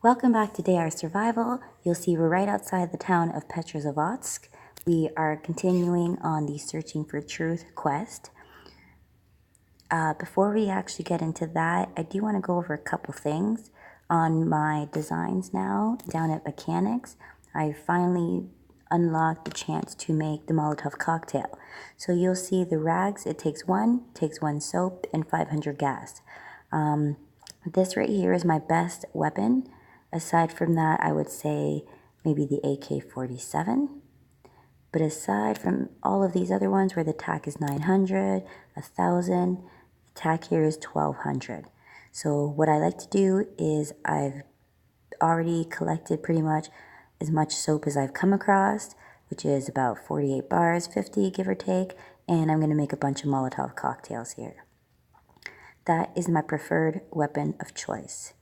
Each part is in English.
Welcome back to Day Our Survival. You'll see we're right outside the town of Petrozavodsk. We are continuing on the Searching for Truth quest. Before we actually get into that, I do want to go over a couple things on my designs now down at Mechanics. I finally unlocked the chance to make the Molotov cocktail. So you'll see the rags, it takes one soap, and 500 gas. This right here is my best weapon. Aside from that, I would say maybe the AK-47. But aside from all of these other ones where the TAC is 900, 1,000, the TAC here is 1,200. So what I like to do is I've already collected pretty much as much soap as I've come across, which is about 48 bars, 50 give or take, and I'm going to make a bunch of Molotov cocktails here. That is my preferred weapon of choice.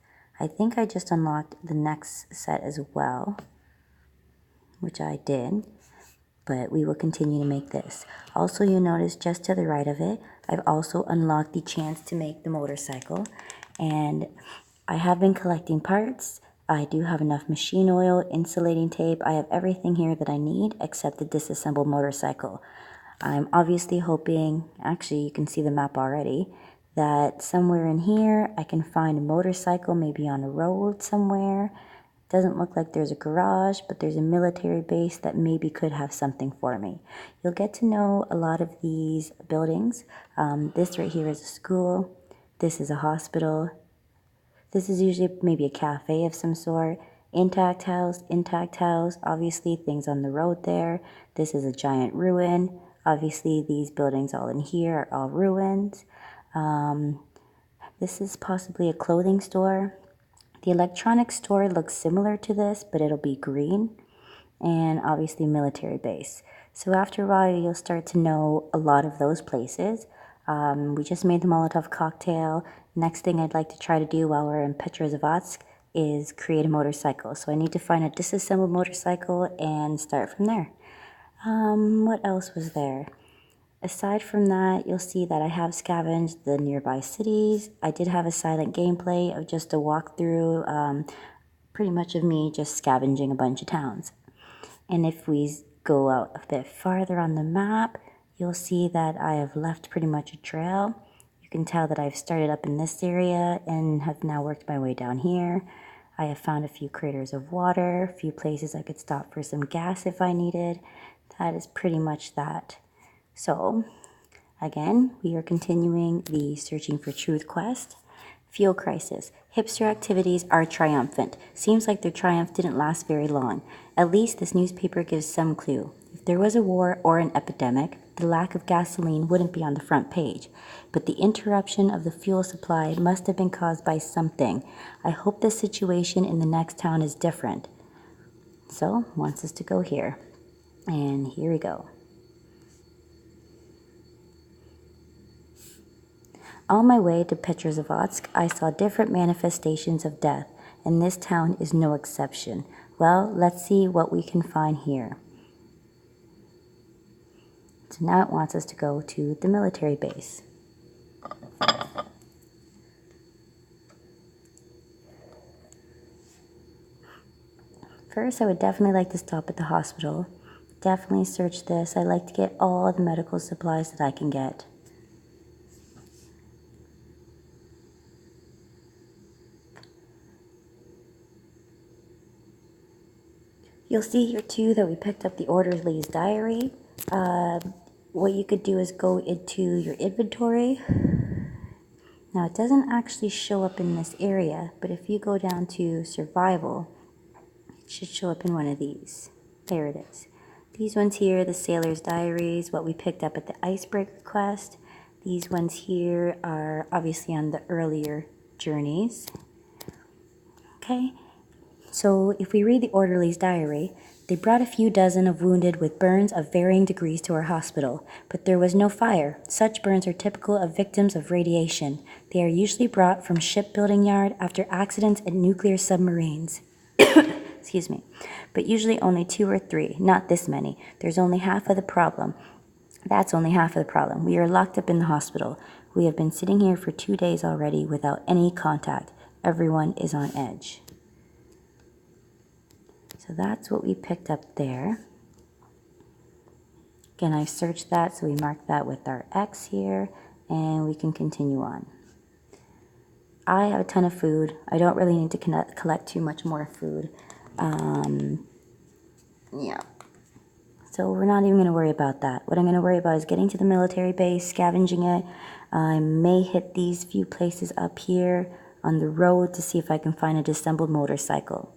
I think I just unlocked the next set as well, which I did, but we will continue to make this. Also, you'll notice just to the right of it, I've also unlocked the chance to make the motorcycle, and I have been collecting parts. I do have enough machine oil, insulating tape. I have everything here that I need except the disassembled motorcycle. I'm obviously hoping, actually you can see the map already, that somewhere in here I can find a motorcycle, maybe on a road somewhere. Doesn't look like there's a garage, but there's a military base that maybe could have something for me. You'll get to know a lot of these buildings. This right here is a school. This is a hospital. This is usually maybe a cafe of some sort. Intact house, obviously things on the road there. This is a giant ruin. Obviously these buildings all in here are all ruins. This is possibly a clothing store. The electronics store looks similar to this, but it'll be green. And obviously military base. So after a while, you'll start to know a lot of those places. We just made the Molotov cocktail. Next thing I'd like to try to do while we're in Petrozavodsk is create a motorcycle. So I need to find a disassembled motorcycle and start from there. What else was there? Aside from that, you'll see that I have scavenged the nearby cities. I did have a silent gameplay of just a walkthrough, pretty much of me just scavenging a bunch of towns. And if we go out a bit farther on the map, you'll see that I have left pretty much a trail. You can tell that I've started up in this area and have now worked my way down here. I have found a few craters of water, a few places I could stop for some gas if I needed. That is pretty much that. So, again, we are continuing the Searching for Truth quest. Fuel crisis. Hipster activities are triumphant. Seems like their triumph didn't last very long. At least this newspaper gives some clue. If there was a war or an epidemic, the lack of gasoline wouldn't be on the front page. But the interruption of the fuel supply must have been caused by something. I hope the situation in the next town is different. So, wants us to go here. And here we go. On my way to Petrozavodsk, I saw different manifestations of death, and this town is no exception. Well, let's see what we can find here. So now it wants us to go to the military base. First, I would definitely like to stop at the hospital. Definitely search this. I like to get all the medical supplies that I can get. You'll see here too that we picked up the orderly's diary. What you could do is go into your inventory. Now it doesn't actually show up in this area, but if you go down to survival, it should show up in one of these. There it is. These ones here, the sailor's diaries, what we picked up at the icebreaker quest. These ones here are obviously on the earlier journeys. Okay. So if we read the orderly's diary, they brought a few dozen of wounded with burns of varying degrees to our hospital, but there was no fire. Such burns are typical of victims of radiation. They are usually brought from shipbuilding yard after accidents at nuclear submarines. Excuse me. But usually only 2 or 3, not this many. There's only half of the problem. That's only half of the problem. We are locked up in the hospital. We have been sitting here for 2 days already without any contact. Everyone is on edge. So that's what we picked up there. Again, I've searched that, so we mark that with our X here, and we can continue on. I have a ton of food. I don't really need to collect too much more food. Yeah. So we're not even going to worry about that. What I'm going to worry about is getting to the military base, scavenging it. I may hit these few places up here on the road to see if I can find a disassembled motorcycle.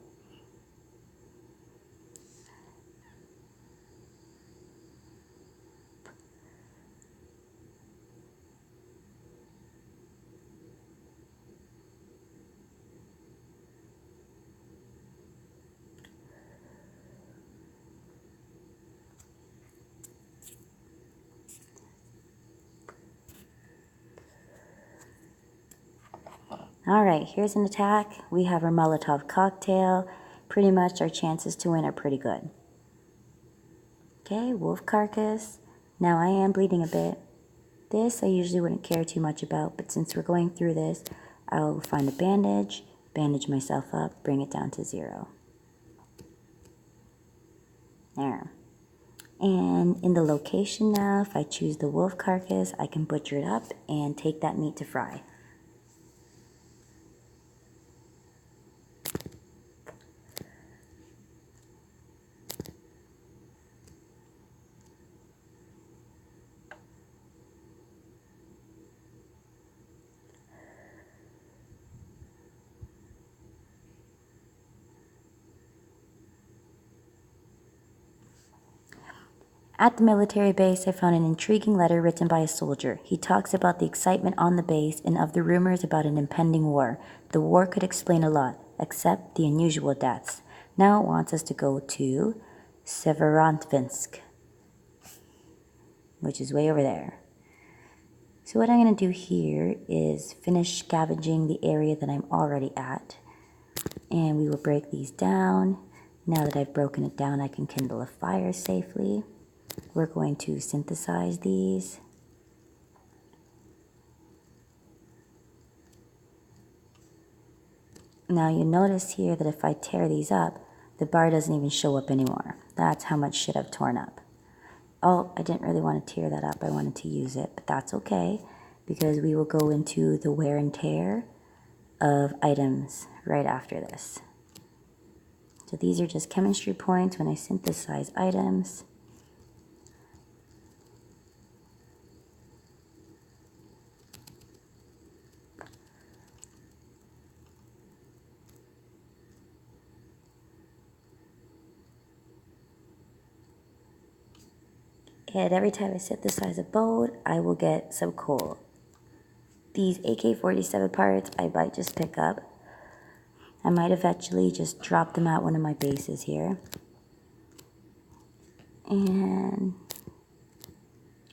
Alright, here's an attack. We have our Molotov cocktail. Pretty much our chances to win are pretty good. Okay, wolf carcass. Now I am bleeding a bit. This I usually wouldn't care too much about, but since we're going through this, I'll find a bandage, bandage myself up, bring it down to 0. There. And in the location now, if I choose the wolf carcass, I can butcher it up and take that meat to fry. At the military base, I found an intriguing letter written by a soldier. He talks about the excitement on the base and of the rumors about an impending war. The war could explain a lot, except the unusual deaths. Now it wants us to go to Severodvinsk, which is way over there. So what I'm going to do here is finish scavenging the area that I'm already at. And we will break these down. Now that I've broken it down, I can kindle a fire safely. We're going to synthesize these. Now you notice here that if I tear these up, the bar doesn't even show up anymore. That's how much shit I've torn up. Oh, I didn't really want to tear that up. I wanted to use it, but that's okay because we will go into the wear and tear of items right after this. So these are just chemistry points when I synthesize items. And every time I synthesize a boat, I will get some coal. These AK-47 parts, I might just pick up. I might eventually just drop them at one of my bases here. And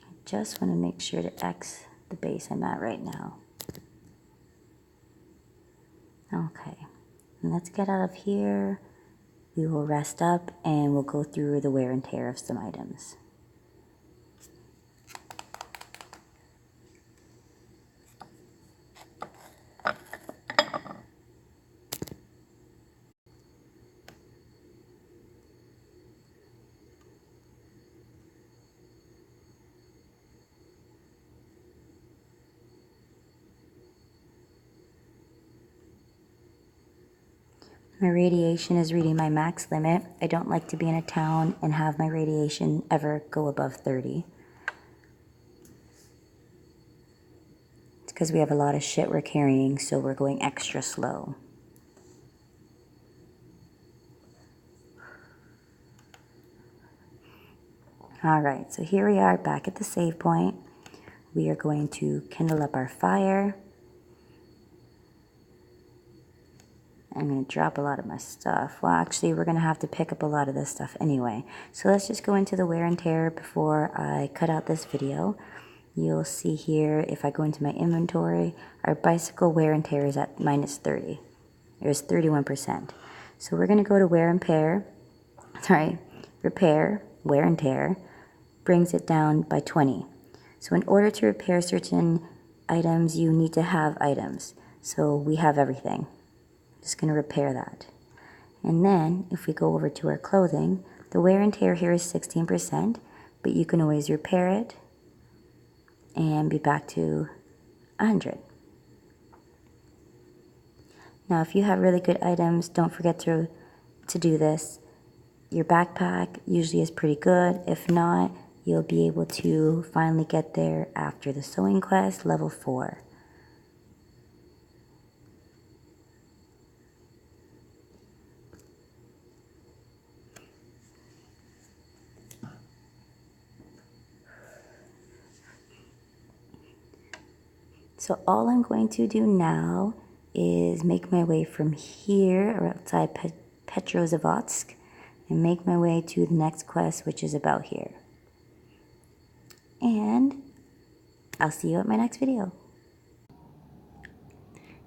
I just want to make sure to X the base I'm at right now. Okay, and let's get out of here. We will rest up and we'll go through the wear and tear of some items. My radiation is reading my max limit. I don't like to be in a town and have my radiation ever go above 30. It's because we have a lot of shit we're carrying, so we're going extra slow. Alright, so here we are back at the save point. We are going to kindle up our fire. I'm going to drop a lot of my stuff. Well, actually, we're going to have to pick up a lot of this stuff anyway. So let's just go into the wear and tear before I cut out this video. You'll see here, if I go into my inventory, our bicycle wear and tear is at minus 30. It was 31%. So we're going to go to repair, wear and tear, brings it down by 20. So in order to repair certain items, you need to have items. So we have everything. Just going to repair that. And then if we go over to our clothing, the wear and tear here is 16%, but you can always repair it and be back to 100. Now, if you have really good items, don't forget to do this. Your backpack usually is pretty good. If not, you'll be able to finally get there after the sewing quest level 4. So all I'm going to do now is make my way from here or outside Petrozavodsk and make my way to the next quest, which is about here. And I'll see you at my next video.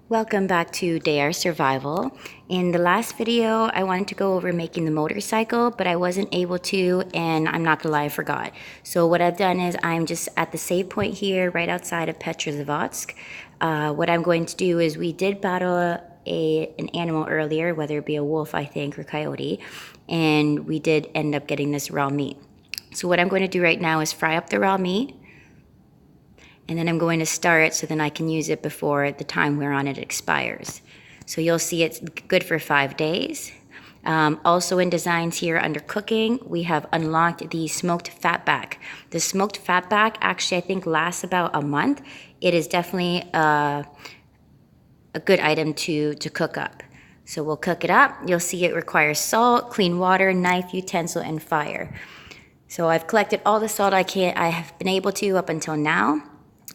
Welcome back to Dare Survival. In the last video, I wanted to go over making the motorcycle, but I wasn't able to, and I'm not gonna lie, I forgot. So what I've done is I'm just at the save point here, right outside of Petrozavodsk. What I'm going to do is we did battle an animal earlier, whether it be a wolf, I think, or coyote, and we did end up getting this raw meat. So what I'm going to do right now is fry up the raw meat, and then I'm going to star it so then I can use it before the time we're on it expires. So you'll see it's good for 5 days. Also in designs here under cooking, we have unlocked the smoked fatback. The smoked fatback actually I think lasts about a month. It is definitely a good item to cook up. So we'll cook it up. You'll see it requires salt, clean water, knife, utensil, and fire. So I've collected all the salt I have been able to up until now.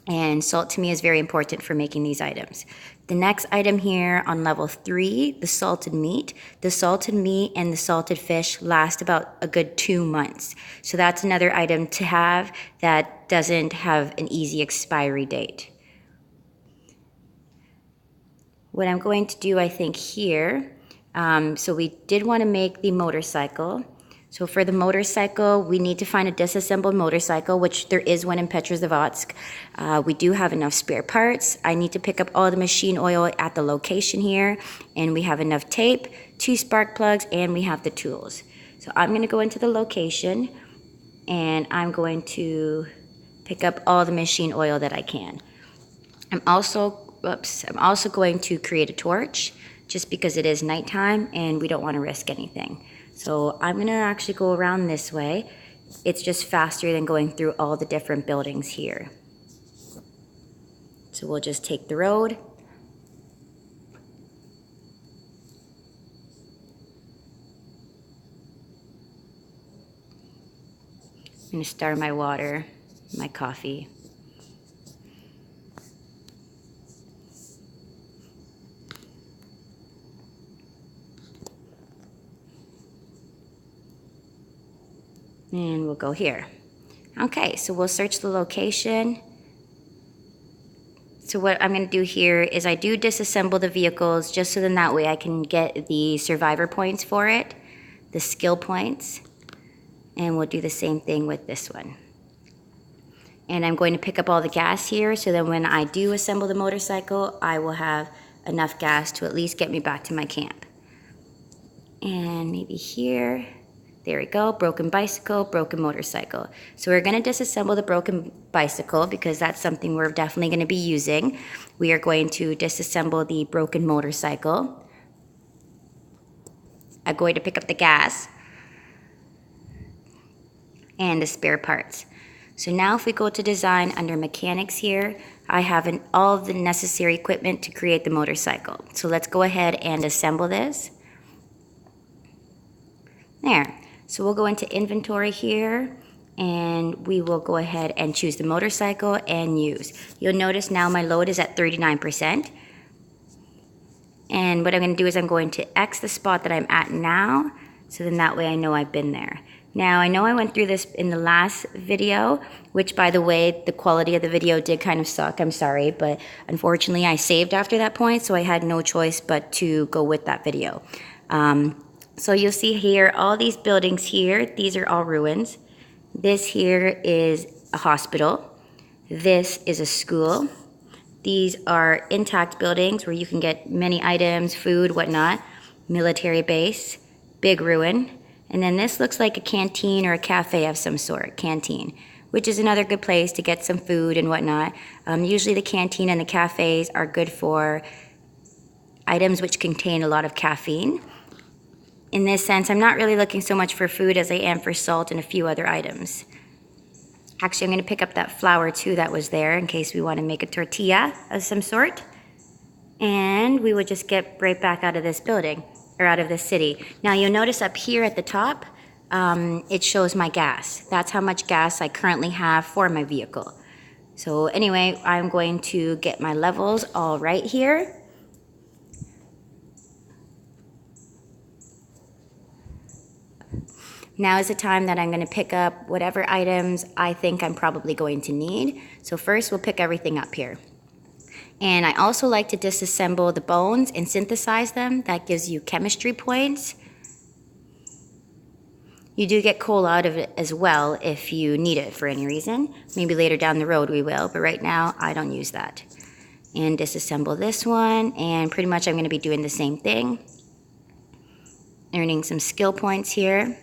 And salt to me is very important for making these items. The next item here on level 3, the salted meat. The salted meat and the salted fish last about a good 2 months. So that's another item to have that doesn't have an easy expiry date. What I'm going to do, I think here, so we did want to make the motorcycle. So for the motorcycle, we need to find a disassembled motorcycle, which there is one in Petrozavodsk. We do have enough spare parts. I need to pick up all the machine oil at the location here, and we have enough tape, 2 spark plugs, and we have the tools. So I'm going to go into the location, and I'm going to pick up all the machine oil that I can. I'm also going to create a torch, just because it is nighttime, and we don't want to risk anything. So I'm gonna actually go around this way. It's just faster than going through all the different buildings here. So we'll just take the road. I'm gonna start my water, my coffee. And we'll go here. Okay, so we'll search the location. So what I'm going to do here is I do disassemble the vehicles just so then that way I can get the survivor points for it, the skill points, and we'll do the same thing with this one. And I'm going to pick up all the gas here so that when I do assemble the motorcycle, I will have enough gas to at least get me back to my camp. And maybe here. There we go, broken bicycle, broken motorcycle. So we're gonna disassemble the broken bicycle because that's something we're definitely gonna be using. We are going to disassemble the broken motorcycle. I'm going to pick up the gas and the spare parts. So now if we go to design under mechanics here, I have all of the necessary equipment to create the motorcycle. So let's go ahead and assemble this. There. So we'll go into inventory here and we will go ahead and choose the motorcycle and use. You'll notice now my load is at 39%. And what I'm going to do is I'm going to X the spot that I'm at now, so then that way I know I've been there. Now I know I went through this in the last video, which by the way, the quality of the video did kind of suck, I'm sorry, but unfortunately I saved after that point, so I had no choice but to go with that video. So you'll see here, all these buildings here, these are all ruins. This here is a hospital. This is a school. These are intact buildings where you can get many items, food, whatnot. military base, big ruin. And then this looks like a canteen or a cafe of some sort, canteen, which is another good place to get some food and whatnot. Usually the canteen and the cafes are good for items which contain a lot of caffeine. In this sense, I'm not really looking so much for food as I am for salt and a few other items. Actually, I'm going to pick up that flour too that was there in case we want to make a tortilla of some sort. And we will just get right back out of this building, or out of this city. Now you'll notice up here at the top, it shows my gas. That's how much gas I currently have for my vehicle. So anyway, I'm going to get my levels all right here. Now is the time that I'm going to pick up whatever items I think I'm probably going to need. So first we'll pick everything up here. And I also like to disassemble the bones and synthesize them. That gives you chemistry points. You do get coal out of it as well if you need it for any reason. Maybe later down the road we will, but right now I don't use that. And disassemble this one, and pretty much I'm going to be doing the same thing. Earning some skill points here.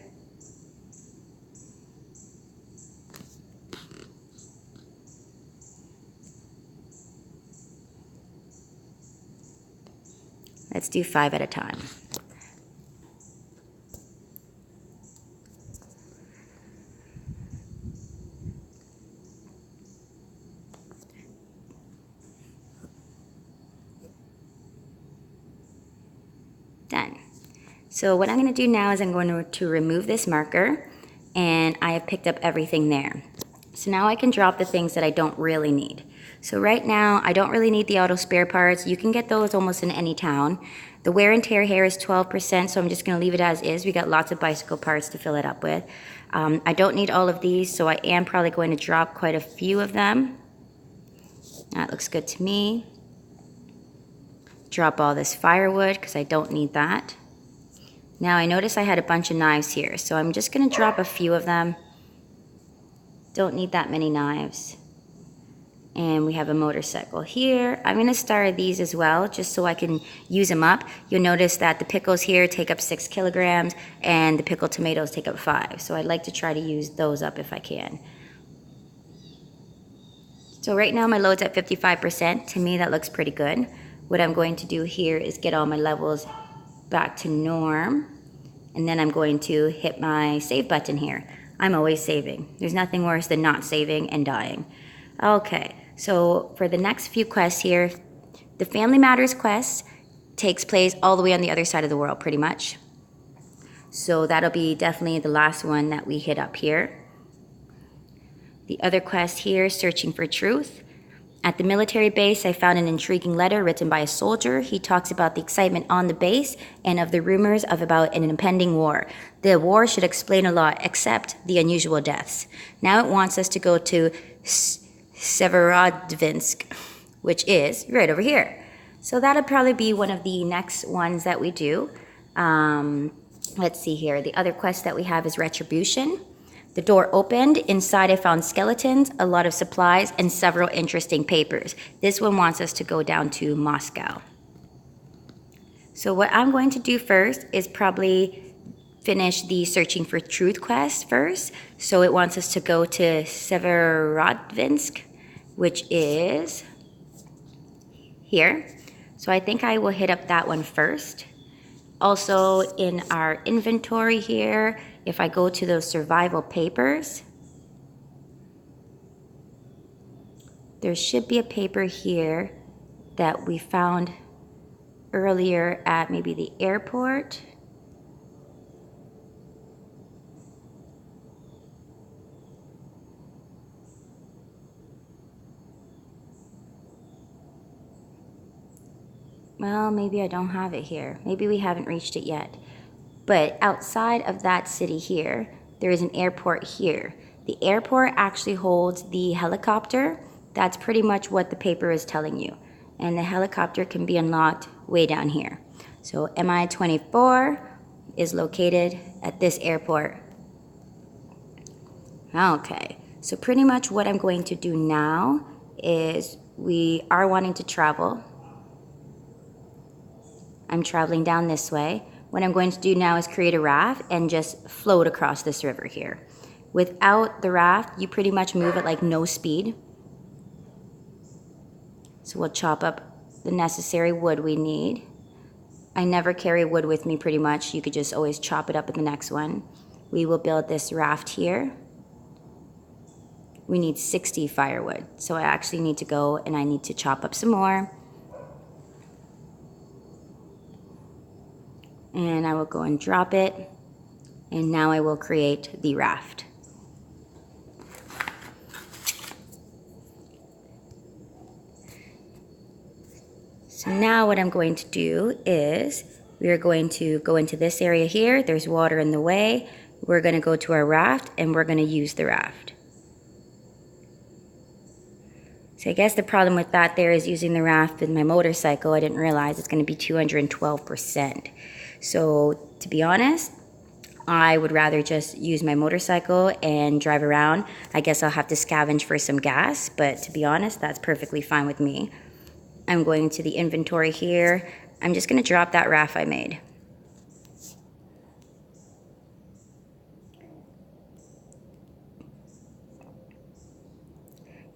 Let's do 5 at a time. Done. So what I'm going to do now is I'm going to remove this marker, and I have picked up everything there. So now I can drop the things that I don't really need. So right now, I don't really need the auto spare parts. You can get those almost in any town. The wear and tear here is 12%, so I'm just going to leave it as is. We got lots of bicycle parts to fill it up with. I don't need all of these, so I am probably going to drop quite a few of them. That looks good to me. Drop all this firewood, because I don't need that. Now I notice I had a bunch of knives here, so I'm just going to drop a few of them. Don't need that many knives. And we have a motorcycle here. I'm going to start these as well, just so I can use them up. You'll notice that the pickles here take up 6 kilograms, and the pickled tomatoes take up 5. So I'd like to try to use those up if I can. So right now my load's at 55%. To me, that looks pretty good. What I'm going to do here is get all my levels back to norm. And then I'm going to hit my save button here. I'm always saving. There's nothing worse than not saving and dying. Okay. So for the next few quests here, the Family Matters quest takes place all the way on the other side of the world, pretty much. So that'll be definitely the last one that we hit up here. The other quest here, Searching for Truth. At the military base, I found an intriguing letter written by a soldier. He talks about the excitement on the base and of the rumors of about an impending war. The war should explain a lot, except the unusual deaths. Now it wants us to go to Severodvinsk, which is right over here. So that'll probably be one of the next ones that we do. Let's see here. The other quest that we have is Retribution. The door opened. Inside I found skeletons, a lot of supplies, and several interesting papers. This one wants us to go down to Moscow. So what I'm going to do first is probably finish the Searching for Truth quest first. So it wants us to go to Severodvinsk, which is here. So I think I will hit up that one first. Also in our inventory here, if I go to those survival papers, there should be a paper here that we found earlier at maybe the airport. Well, maybe I don't have it here. Maybe we haven't reached it yet. But outside of that city here, there is an airport here. The airport actually holds the helicopter. That's pretty much what the paper is telling you. And the helicopter can be unlocked way down here. So MI-24 is located at this airport. Okay, so pretty much what I'm going to do now is we are wanting to travel. I'm traveling down this way. what I'm going to do now is create a raft and just float across this river here. Without the raft, you pretty much move at like no speed. So we'll chop up the necessary wood we need. I never carry wood with me pretty much. You could just always chop it up in the next one. We will build this raft here. We need 60 firewood. So I actually need to go and I need to chop up some more. And I will go and drop it. And now I will create the raft. So now what I'm going to do is we are going to go into this area here. There's water in the way. We're going to go to our raft and we're going to use the raft. So I guess the problem with that there is using the raft with my motorcycle. I didn't realize it's going to be 212%. So to be honest, I would rather just use my motorcycle and drive around. I guess I'll have to scavenge for some gas, but to be honest, that's perfectly fine with me. I'm going to the inventory here. I'm just going to drop that raft I made.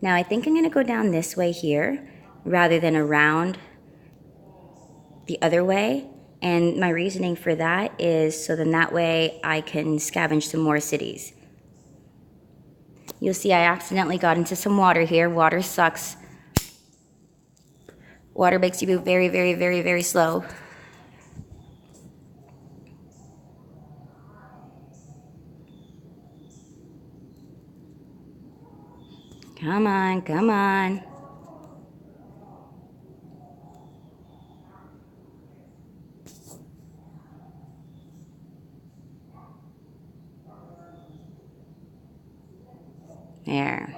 Now I think I'm going to go down this way here rather than around the other way. And my reasoning for that is so then that way I can scavenge some more cities. You'll see I accidentally got into some water here. Water sucks. Water makes you move very, very, very, very slow. Come on, come on. There.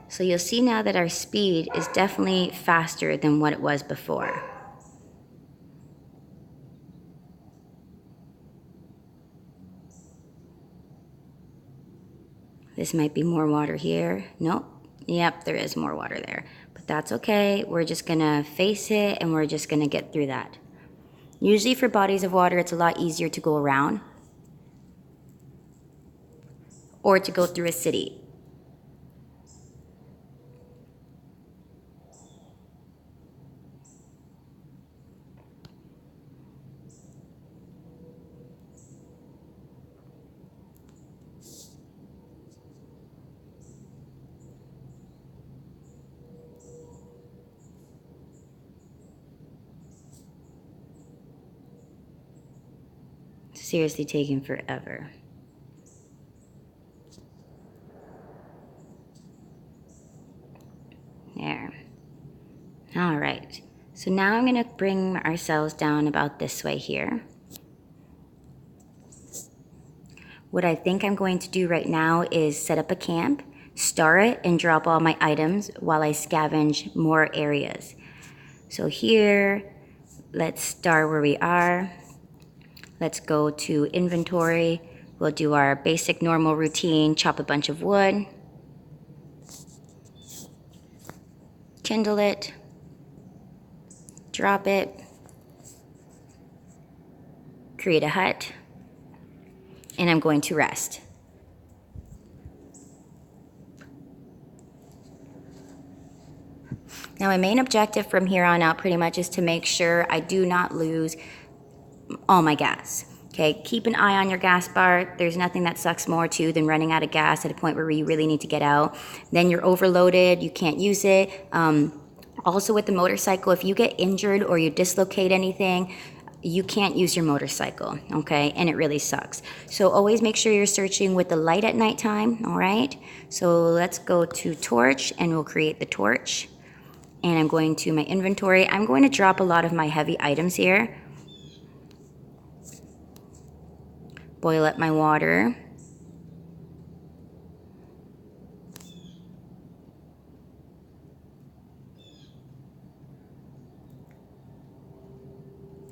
So you'll see now that our speed is definitely faster than what it was before. This might be more water here. Nope. Yep, there is more water there. But that's okay. We're just gonna face it and we're just gonna get through that. Usually for bodies of water, it's a lot easier to go around or to go through a city. Seriously taking forever. There. All right. So now I'm going to bring ourselves down about this way here. What I think I'm going to do right now is set up a camp, star it, and drop all my items while I scavenge more areas. So here, let's star where we are. Let's go to inventory. We'll do our basic normal routine, chop a bunch of wood, kindle it, drop it, create a hut, and I'm going to rest. Now my main objective from here on out pretty much is to make sure I do not lose all my gas. Okay, keep an eye on your gas bar. There's nothing that sucks more too than running out of gas at a point where you really need to get out. Then you're overloaded, you can't use it. Also with the motorcycle, if you get injured or you dislocate anything, you can't use your motorcycle, okay? And it really sucks. So always make sure you're searching with the light at nighttime, all right? So let's go to torch and we'll create the torch. And I'm going to my inventory. I'm going to drop a lot of my heavy items here. Boil up my water.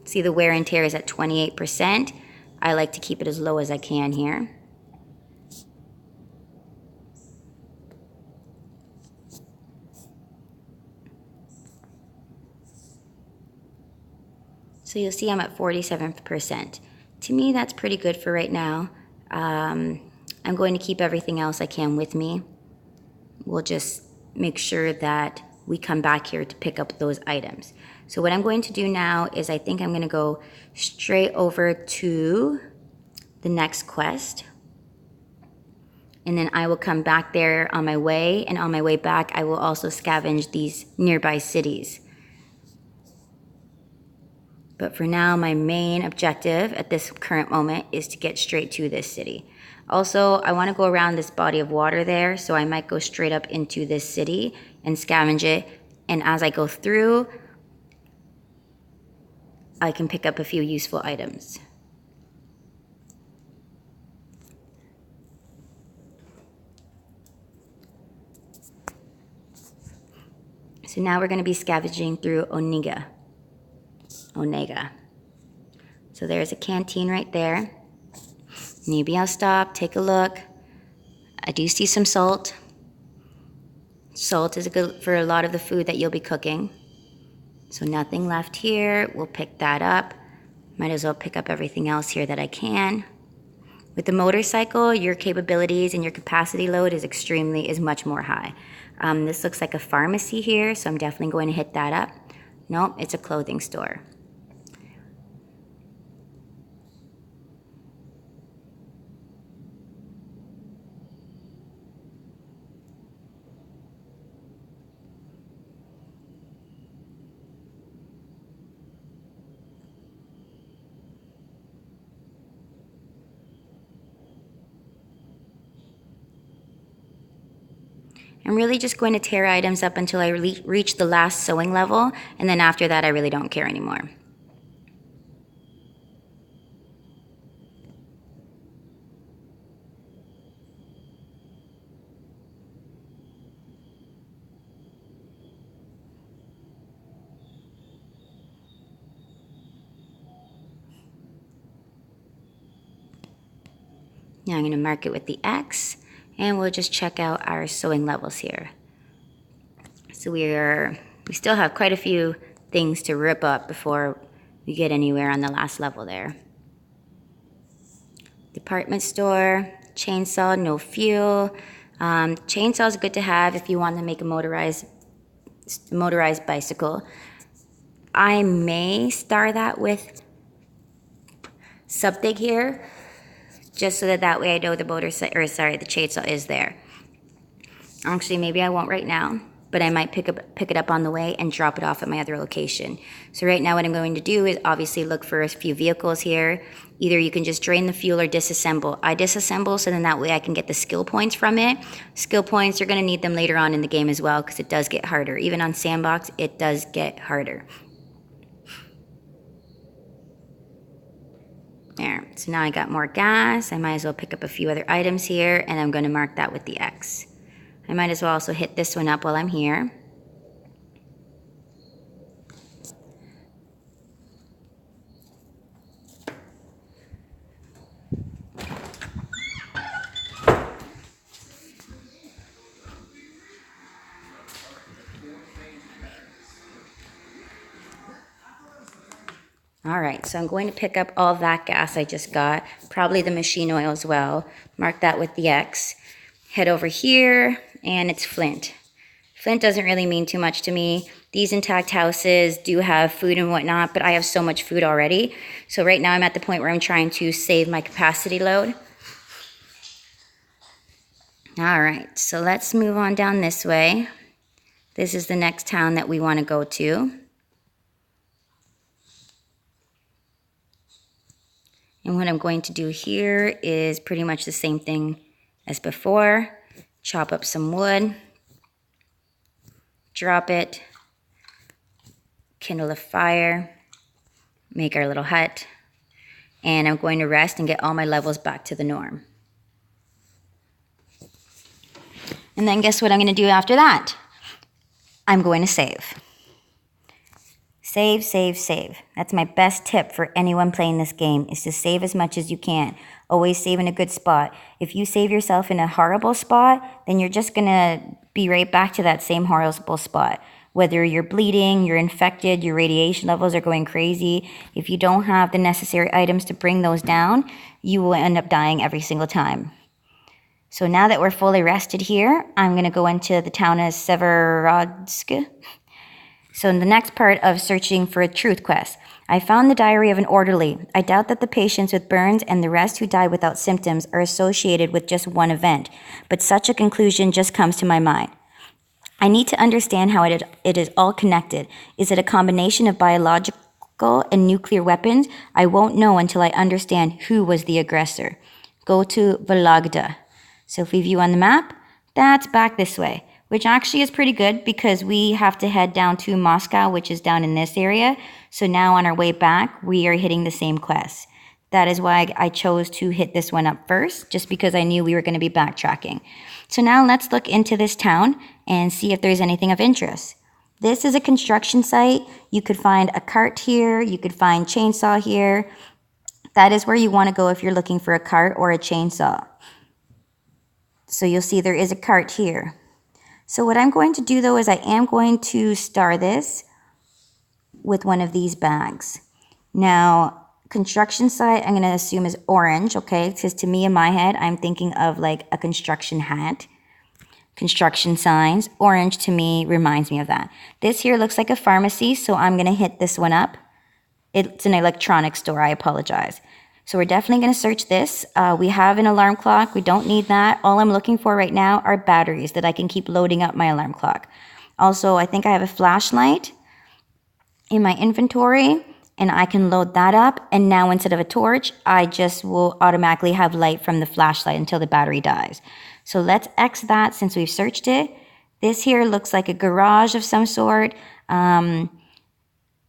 See the wear and tear is at 28%. I like to keep it as low as I can here. So you'll see I'm at 47%. To me, that's pretty good for right now. I'm going to keep everything else I can with me. We'll just make sure that we come back here to pick up those items. So what I'm going to do now is I think I'm going to go straight over to the next quest. And then I will come back there on my way, and on my way back I will also scavenge these nearby cities. But for now, my main objective at this current moment is to get straight to this city. Also, I want to go around this body of water there, so I might go straight up into this city and scavenge it. And as I go through, I can pick up a few useful items. So now we're going to be scavenging through Onega. So there's a canteen right there. Maybe I'll stop, take a look. I do see some salt. Salt is good for a lot of the food that you'll be cooking. So nothing left here. We'll pick that up. Might as well pick up everything else here that I can. With the motorcycle, your capabilities and your capacity load is much more high. This looks like a pharmacy here, so I'm definitely going to hit that up. Nope, it's a clothing store. I'm really just going to tear items up until I reach the last sewing level, and then after that I really don't care anymore. Now I'm going to mark it with the X, and we'll just check out our sewing levels here. So we still have quite a few things to rip up before we get anywhere on the last level there. Department store, chainsaw, no fuel. Chainsaw is good to have if you want to make a motorized bicycle. I may star that with something here, just so that way I know the chainsaw is there. Actually, maybe I won't right now, but I might pick it up on the way and drop it off at my other location. So right now what I'm going to do is obviously look for a few vehicles here. Either you can just drain the fuel or disassemble. I disassemble, so then that way I can get the skill points from it. Skill points, you're going to need them later on in the game as well, because it does get harder. Even on Sandbox, it does get harder. There, so now I got more gas. I might as well pick up a few other items here, and I'm going to mark that with the X. I might as well also hit this one up while I'm here. All right, so I'm going to pick up all that gas I just got, probably the machine oil as well. Mark that with the X. Head over here, and it's flint. Flint doesn't really mean too much to me. These intact houses do have food and whatnot, but I have so much food already. So right now I'm at the point where I'm trying to save my capacity load. All right, so let's move on down this way. This is the next town that we want to go to. And what I'm going to do here is pretty much the same thing as before. Chop up some wood, drop it, kindle a fire, make our little hut, and I'm going to rest and get all my levels back to the norm. And then guess what I'm going to do after that? I'm going to save. Save, save, save. That's my best tip for anyone playing this game, is to save as much as you can. Always save in a good spot. If you save yourself in a horrible spot, then you're just going to be right back to that same horrible spot. Whether you're bleeding, you're infected, your radiation levels are going crazy, if you don't have the necessary items to bring those down, you will end up dying every single time. So now that we're fully rested here, I'm going to go into the town of Severodsk. So in the next part of searching for a truth quest, I found the diary of an orderly. I doubt that the patients with burns and the rest who died without symptoms are associated with just one event, but such a conclusion just comes to my mind. I need to understand how it is all connected. Is it a combination of biological and nuclear weapons? I won't know until I understand who was the aggressor. Go to Vologda. So if we view on the map, that's back this way, which actually is pretty good because we have to head down to Moscow, which is down in this area. So now on our way back, we are hitting the same quest. That is why I chose to hit this one up first, just because I knew we were going to be backtracking. So now let's look into this town and see if there's anything of interest. This is a construction site. You could find a cart here. You could find chainsaw here. That is where you want to go if you're looking for a cart or a chainsaw. So you'll see there is a cart here. So what I'm going to do though is I am going to star this with one of these bags. Now, construction site I'm going to assume is orange, okay? Because to me in my head, I'm thinking of like a construction hat. Construction signs. Orange to me reminds me of that. This here looks like a pharmacy, so I'm going to hit this one up. It's an electronics store, I apologize. So we're definitely going to search this. We have an alarm clock. We don't need that. All I'm looking for right now are batteries that I can keep loading up my alarm clock. Also, I think I have a flashlight in my inventory, and I can load that up. And now instead of a torch, I just will automatically have light from the flashlight until the battery dies. So let's X that since we've searched it. This here looks like a garage of some sort.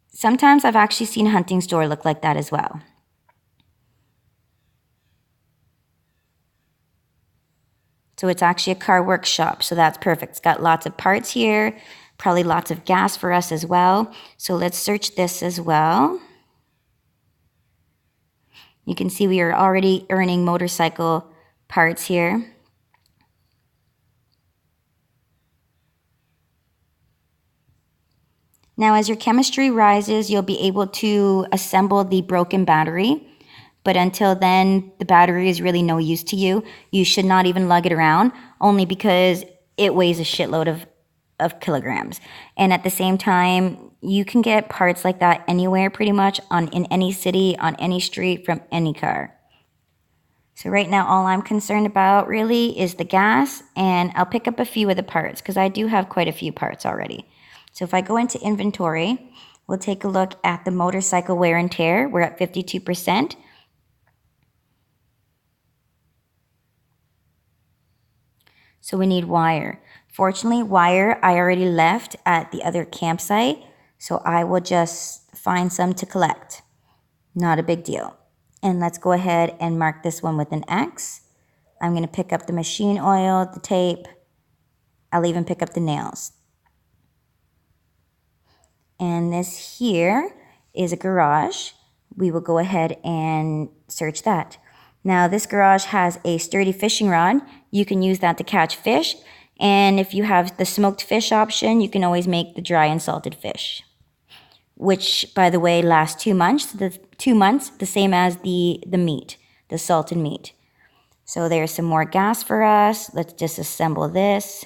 Sometimes I've actually seen a hunting store look like that as well. So it's actually a car workshop, so that's perfect. It's got lots of parts here, probably lots of gas for us as well. So let's search this as well. You can see we are already earning motorcycle parts here. Now, as your chemistry rises, you'll be able to assemble the broken battery. But until then, the battery is really no use to you. You should not even lug it around, only because it weighs a shitload of kilograms. And at the same time, you can get parts like that anywhere pretty much in any city, on any street, from any car. So right now, all I'm concerned about really is the gas, and I'll pick up a few of the parts because I do have quite a few parts already. So if I go into inventory, we'll take a look at the motorcycle wear and tear. We're at 52%. So we need wire. Fortunately, wire I already left at the other campsite, so I will just find some to collect. Not a big deal. And let's go ahead and mark this one with an X. I'm going to pick up the machine oil, the tape. I'll even pick up the nails. And this here is a garage. We will go ahead and search that. Now, this garage has a sturdy fishing rod. You can use that to catch fish. And if you have the smoked fish option, you can always make the dry and salted fish, which, by the way, lasts 2 months. The 2 months, the same as the meat, the salted meat. So there's some more gas for us. Let's disassemble this.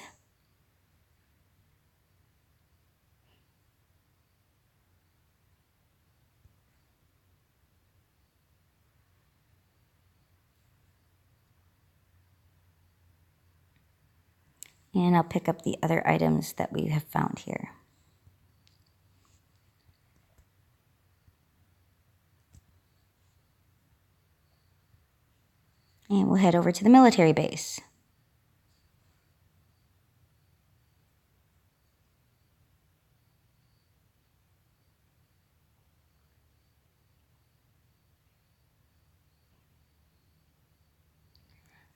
And I'll pick up the other items that we have found here. And we'll head over to the military base.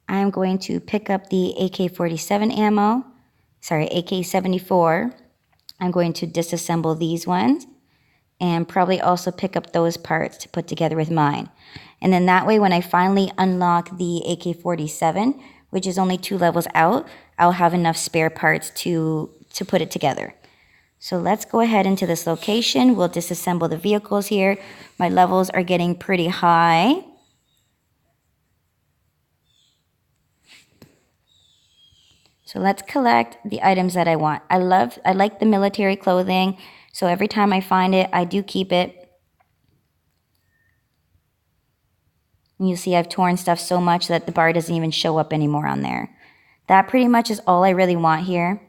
I'm going to pick up the AK-47 ammo, AK-74. I'm going to disassemble these ones and probably also pick up those parts to put together with mine. And then that way, when I finally unlock the AK-47, which is only 2 levels out, I'll have enough spare parts to put it together. So let's go ahead into this location. We'll disassemble the vehicles here. My levels are getting pretty high. So let's collect the items that I want. I like the military clothing. So every time I find it, I do keep it. And you see I've torn stuff so much that the bar doesn't even show up anymore on there. That pretty much is all I really want here.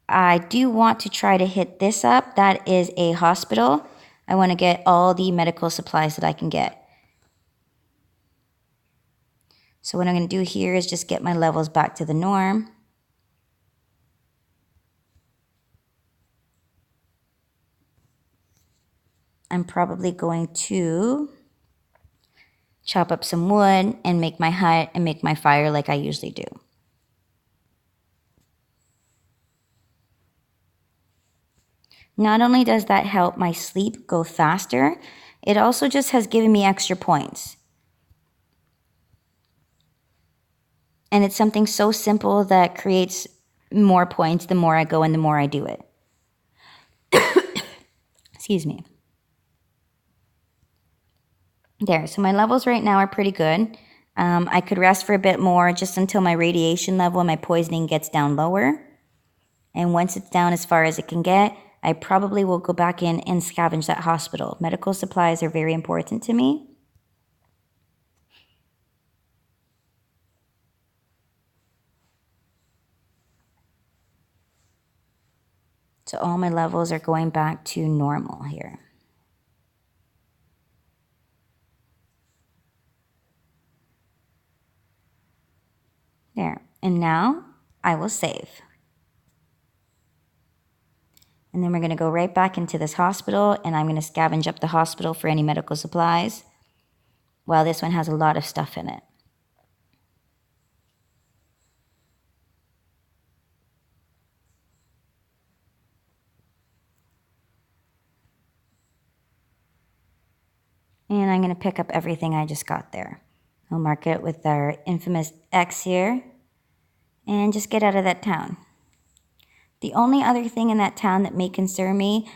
I do want to try to hit this up. That is a hospital. I want to get all the medical supplies that I can get. So what I'm going to do here is just get my levels back to the norm. I'm probably going to chop up some wood and make my hut and make my fire like I usually do. Not only does that help my sleep go faster, it also just has given me extra points. And it's something so simple that creates more points the more I go and the more I do it. Excuse me. There, so my levels right now are pretty good. I could rest for a bit more just until my radiation level and my poisoning gets down lower. And once it's down as far as it can get, I probably will go back in and scavenge that hospital. Medical supplies are very important to me. So all my levels are going back to normal here. There, and now I will save. And then we're going to go right back into this hospital, and I'm going to scavenge up the hospital for any medical supplies. Well, this one has a lot of stuff in it. And I'm going to pick up everything I just got there. I'll mark it with our infamous X here, and just get out of that town. The only other thing in that town that may concern me,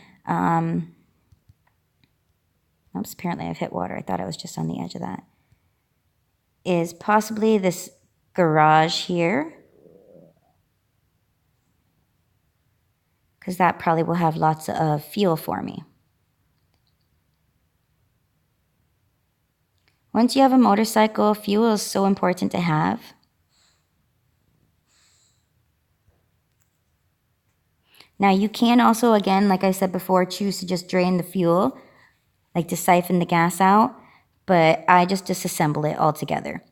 oops, apparently I've hit water. I thought I was just on the edge of that, is possibly this garage here. Because that probably will have lots of fuel for me. Once you have a motorcycle, fuel is so important to have. Now you can also, again, like I said before, choose to just drain the fuel, like to siphon the gas out, but I just disassemble it altogether.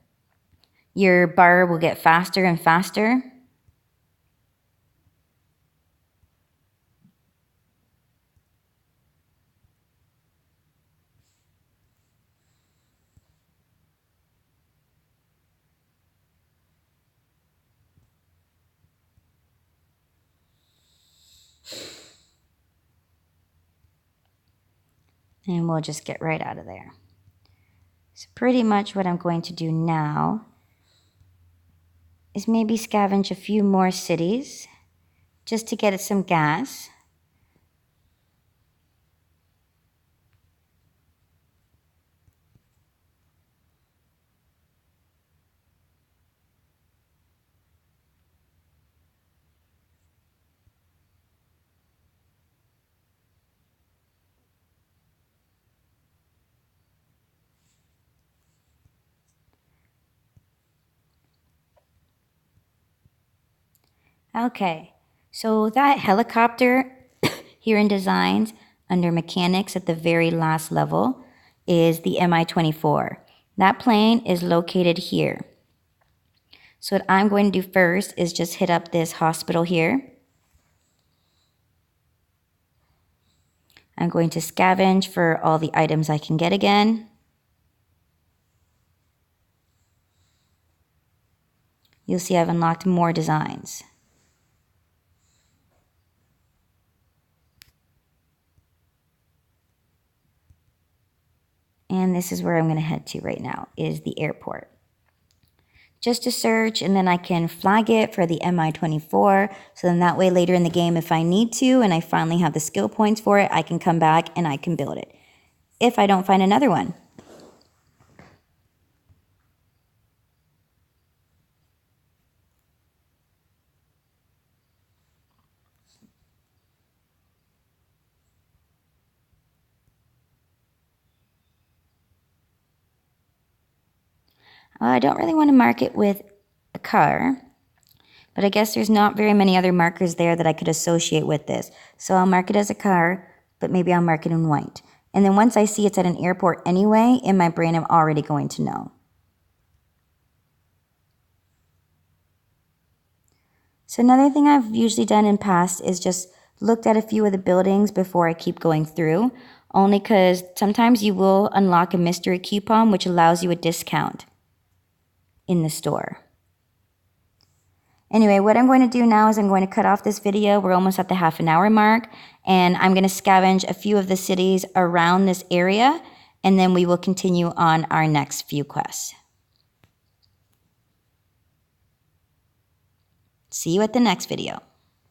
Your bar will get faster and faster. And we'll just get right out of there. So pretty much what I'm going to do now is maybe scavenge a few more cities just to get some gas. Okay, so that helicopter here in designs under mechanics at the very last level is the Mi-24. That plane is located here. So what I'm going to do first is just hit up this hospital here. I'm going to scavenge for all the items I can get again. You'll see I've unlocked more designs. And this is where I'm going to head to right now, is the airport. just to search, and then I can flag it for the MI24. So then that way later in the game, if I need to and I finally have the skill points for it, I can come back and I can build it if I don't find another one. I don't really want to mark it with a car, but I guess there's not very many other markers there that I could associate with this. So I'll mark it as a car, but maybe I'll mark it in white. And then once I see it's at an airport anyway, in my brain I'm already going to know. So another thing I've usually done in past is just looked at a few of the buildings before I keep going through, only because sometimes you will unlock a mystery coupon which allows you a discount in the store. Anyway, what I'm going to do now is I'm going to cut off this video. We're almost at the half-an-hour mark, and I'm going to scavenge a few of the cities around this area, and then we will continue on our next few quests. See you at the next video.